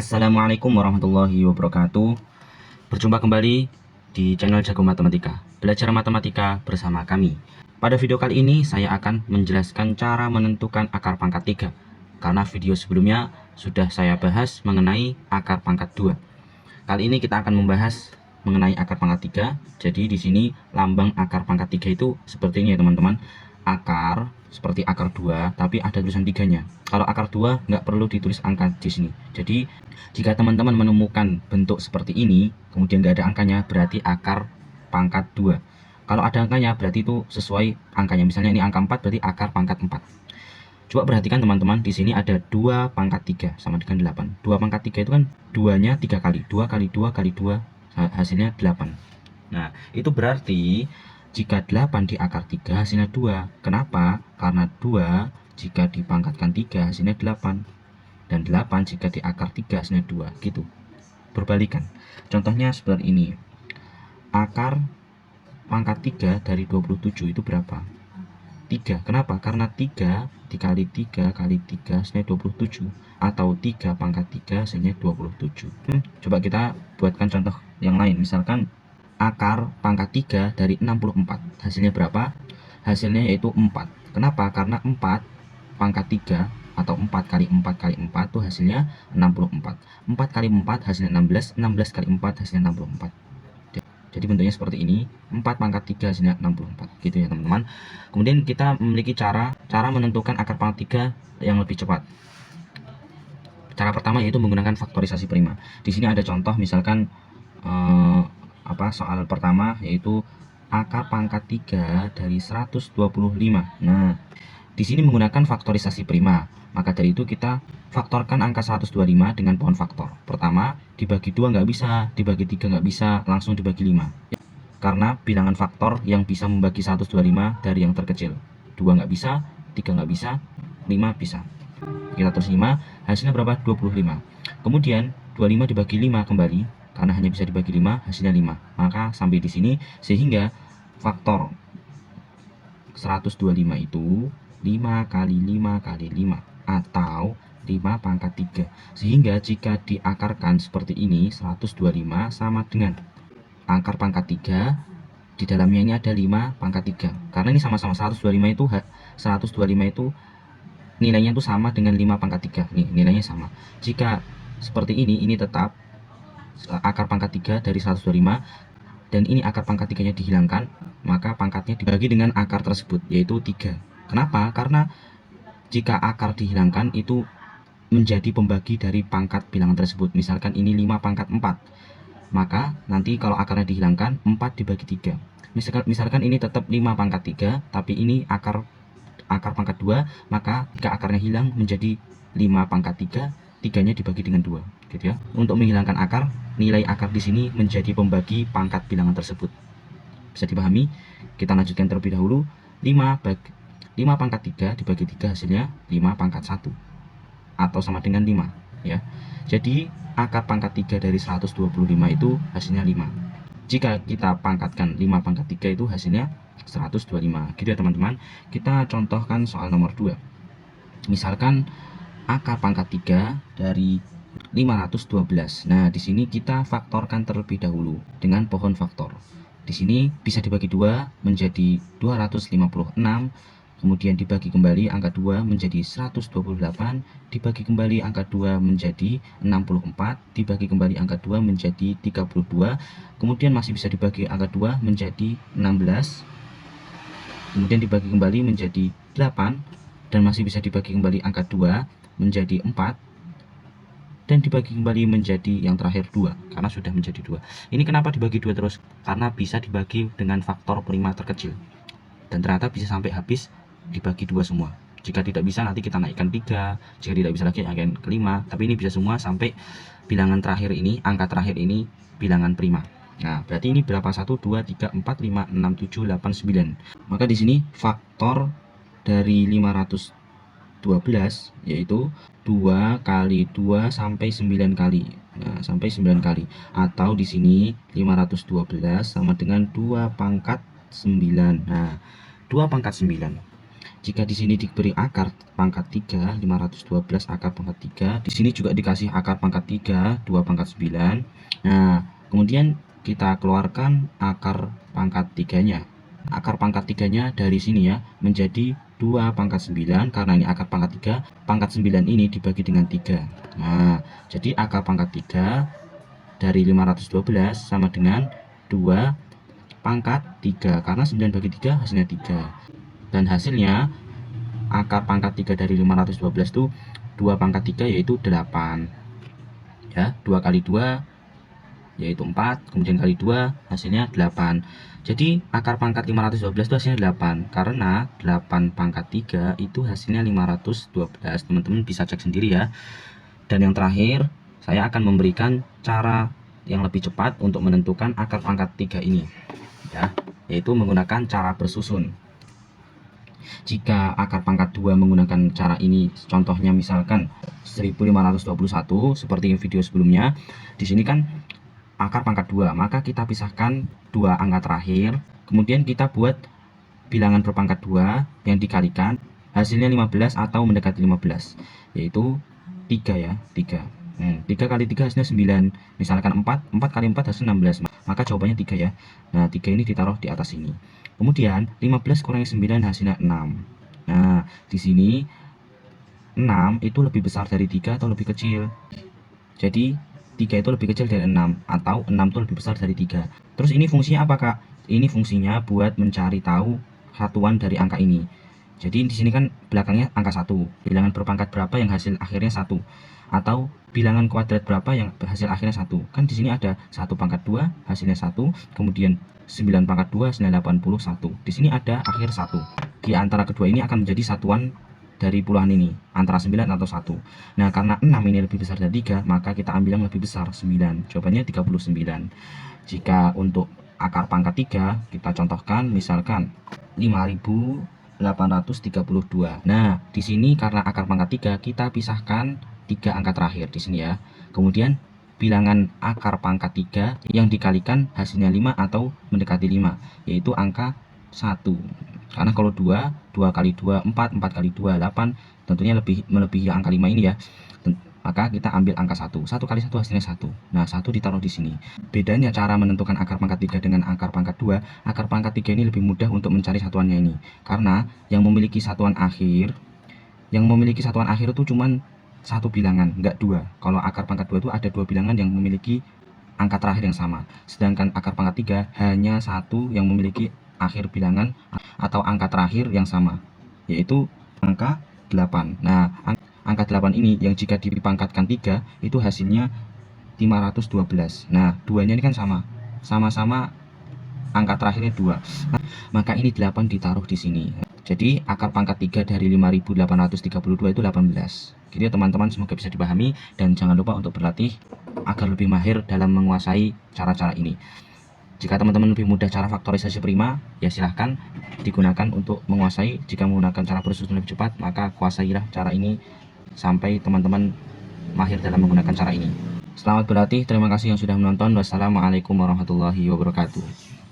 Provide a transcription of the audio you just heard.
Assalamualaikum warahmatullahi wabarakatuh. Berjumpa kembali di channel Jago Matematika. Belajar matematika bersama kami. Pada video kali ini saya akan menjelaskan cara menentukan akar pangkat 3. Karena video sebelumnya sudah saya bahas mengenai akar pangkat 2. Kali ini kita akan membahas mengenai akar pangkat 3. Jadi di sini lambang akar pangkat 3 itu seperti ini ya teman-teman. Akar seperti akar 2 tapi ada tulisan 3-nya. Kalau akar 2 nggak perlu ditulis angka di sini. Jadi jika teman-teman menemukan bentuk seperti ini kemudian nggak ada angkanya, berarti akar pangkat 2. Kalau ada angkanya berarti itu sesuai angkanya. Misalnya ini angka 4 berarti akar pangkat 4. Coba perhatikan teman-teman, di sini ada 2 pangkat 3 sama dengan 8. 2 pangkat 3 itu kan 2-nya 3 kali. 2 kali 2 kali 2 hasilnya 8. Nah, itu berarti jika 8 di akar 3 hasilnya 2. Kenapa? Karena 2 jika dipangkatkan 3 hasilnya 8. Dan 8 jika di akar 3 hasilnya 2. Gitu. Berbalikan. Contohnya seperti ini. Akar pangkat 3 dari 27 itu berapa? 3. Kenapa? Karena 3 dikali 3 kali 3 hasilnya 27. Atau 3 pangkat 3 hasilnya 27. Coba kita buatkan contoh yang lain. Misalkan akar pangkat 3 dari 64. Hasilnya berapa? Hasilnya yaitu 4. Kenapa? Karena 4 pangkat 3 atau 4 kali 4 kali 4 itu hasilnya 64. 4 kali 4 hasilnya 16. 16 kali 4 hasilnya 64. Jadi bentuknya seperti ini. 4 pangkat 3 hasilnya 64. Gitu ya teman-teman. Kemudian kita memiliki cara menentukan akar pangkat 3 yang lebih cepat. Cara pertama yaitu menggunakan faktorisasi prima. Di sini ada contoh misalkan soal pertama yaitu akar pangkat 3 dari 125. Nah, di sini menggunakan faktorisasi prima. Maka dari itu kita faktorkan angka 125 dengan pohon faktor. Pertama, dibagi 2 nggak bisa, dibagi 3 nggak bisa, langsung dibagi 5. Karena bilangan faktor yang bisa membagi 125 dari yang terkecil. 2 nggak bisa, 3 nggak bisa, 5 bisa. Kita tulis 5, hasilnya berapa? 25. Kemudian 25 dibagi 5 kembali, karena hanya bisa dibagi 5, hasilnya 5. Maka sampai di sini, sehingga faktor 125 itu 5 kali 5 kali 5 atau 5 pangkat 3. Sehingga jika diakarkan seperti ini, 125 sama dengan akar pangkat 3, di dalamnya ini ada 5 pangkat 3. Karena ini sama-sama 125 itu nilainya itu sama dengan 5 pangkat 3. Nih, nilainya sama. Jika seperti ini tetap akar pangkat 3 dari 125 dan ini akar pangkat 3-nya dihilangkan, maka pangkatnya dibagi dengan akar tersebut yaitu 3. Kenapa? Karena jika akar dihilangkan itu menjadi pembagi dari pangkat bilangan tersebut. Misalkan ini 5 pangkat 4. Maka nanti kalau akarnya dihilangkan 4 dibagi 3. Misalkan ini tetap 5 pangkat 3, tapi ini akar pangkat 2, maka jika akarnya hilang menjadi 5 pangkat 3, 3-nya dibagi dengan 2, gitu ya. Untuk menghilangkan akar, nilai akar di sini menjadi pembagi pangkat bilangan tersebut. Bisa dipahami? Kita lanjutkan terlebih dahulu. 5 pangkat 3 dibagi 3 hasilnya 5 pangkat 1 atau sama dengan 5 ya. Jadi akar pangkat 3 dari 125 itu hasilnya 5. Jika kita pangkatkan 5 pangkat 3 itu hasilnya 125. Gitu ya teman-teman. Kita contohkan soal nomor 2. Misalkan akar pangkat 3 dari 512. Nah, di sini kita faktorkan terlebih dahulu dengan pohon faktor. Di sini bisa dibagi 2 menjadi 256, kemudian dibagi kembali angka 2 menjadi 128, dibagi kembali angka 2 menjadi 64, dibagi kembali angka 2 menjadi 32, kemudian masih bisa dibagi angka 2 menjadi 16, kemudian dibagi kembali menjadi 8, dan masih bisa dibagi kembali angka 2 menjadi 4, dan dibagi kembali menjadi yang terakhir 2, karena sudah menjadi 2. Ini kenapa dibagi 2 terus? Karena bisa dibagi dengan faktor prima terkecil. Dan ternyata bisa sampai habis dibagi 2 semua. Jika tidak bisa nanti kita naikkan 3, jika tidak bisa lagi naikkan ke 5, tapi ini bisa semua sampai bilangan terakhir ini, angka terakhir ini bilangan prima. Nah, berarti ini berapa? 1, 2, 3, 4, 5, 6, 7, 8, 9. Maka di sini faktor dari 512 yaitu 2 kali 2 sampai 9 kali. Nah, sampai 9 kali. Atau di sini 512 sama dengan 2 pangkat 9. Nah, 2 pangkat 9 Jika di sini diberi akar pangkat 3, 512 akar pangkat 3, di sini juga dikasih akar pangkat 3, 2 pangkat 9. Nah, kemudian kita keluarkan akar pangkat 3-nya. Akar pangkat 3-nya dari sini ya, menjadi 2 pangkat 9, karena ini akar pangkat 3, pangkat 9 ini dibagi dengan 3. Nah, jadi akar pangkat 3 dari 512 sama dengan 2 pangkat 3, karena 9 bagi 3 hasilnya 3. Dan hasilnya akar pangkat 3 dari 512 itu 2 pangkat 3 yaitu 8 ya, 2 kali 2 yaitu 4, kemudian kali 2 hasilnya 8. Jadi akar pangkat 512 itu hasilnya 8, karena 8 pangkat 3 itu hasilnya 512. Teman-teman bisa cek sendiri ya. Dan yang terakhir, saya akan memberikan cara yang lebih cepat untuk menentukan akar pangkat 3 ini ya, yaitu menggunakan cara bersusun. Jika akar pangkat 2 menggunakan cara ini, contohnya misalkan 1521 seperti video sebelumnya, di sini kan akar pangkat 2, maka kita pisahkan dua angka terakhir, kemudian kita buat bilangan berpangkat 2 yang dikalikan, hasilnya 15 atau mendekati 15, yaitu 3 ya, 3. 3 kali 3 hasilnya 9, misalkan 4 kali 4 hasil 16, maka jawabannya 3 ya. Nah, 3 ini ditaruh di atas ini. Kemudian 15 kurangi 9 hasilnya 6. Nah, di sini 6 itu lebih besar dari 3 atau lebih kecil. Jadi 3 itu lebih kecil dari 6, atau 6 itu lebih besar dari 3. Terus ini fungsinya apa, Kak? Ini fungsinya buat mencari tahu satuan dari angka ini. Jadi di sini kan belakangnya angka 1, bilangan berpangkat berapa yang hasil akhirnya 1, atau bilangan kuadrat berapa yang hasil akhirnya 1. Kan di sini ada 1 pangkat 2 hasilnya 1, kemudian 9 pangkat 2 hasilnya 81. Di sini ada akhir 1. Di antara kedua ini akan menjadi satuan dari puluhan ini, antara 9 atau 1. Nah, karena 6 ini lebih besar dari 3, maka kita ambil yang lebih besar, 9. Jawabannya 39. Jika untuk akar pangkat 3, kita contohkan misalkan 5832. Nah, di sini karena akar pangkat 3, kita pisahkan 3 angka terakhir di sini ya. Kemudian bilangan akar pangkat 3 yang dikalikan hasilnya 5 atau mendekati 5, yaitu angka 1. Karena kalau 2 kali 2 4, 4 kali 2 8, tentunya melebihi angka 5 ini ya. Maka kita ambil angka 1. 1 kali 1 hasilnya 1. Nah, 1 ditaruh di sini. Bedanya cara menentukan akar pangkat 3 dengan akar pangkat 2, akar pangkat 3 ini lebih mudah untuk mencari satuannya ini. Karena yang memiliki satuan akhir itu cuman satu bilangan, enggak dua. Kalau akar pangkat 2 itu ada dua bilangan yang memiliki angka terakhir yang sama. Sedangkan akar pangkat 3 hanya satu yang memiliki akhir bilangan atau angka terakhir yang sama, yaitu angka 8. Nah, angka 8 ini yang jika dipangkatkan 3 itu hasilnya 512. Nah, duanya ini kan sama-sama angka terakhirnya 2. Maka ini 8 ditaruh di sini. Jadi akar pangkat 3 dari 5832 itu 18. Gitu ya teman-teman, semoga bisa dipahami, dan jangan lupa untuk berlatih agar lebih mahir dalam menguasai cara-cara ini. Jika teman-teman lebih mudah cara faktorisasi prima, ya silahkan digunakan untuk menguasai. Jika menggunakan cara bersusun lebih cepat, maka kuasailah cara ini sampai teman-teman mahir dalam menggunakan cara ini. Selamat berlatih, terima kasih yang sudah menonton. Wassalamualaikum warahmatullahi wabarakatuh.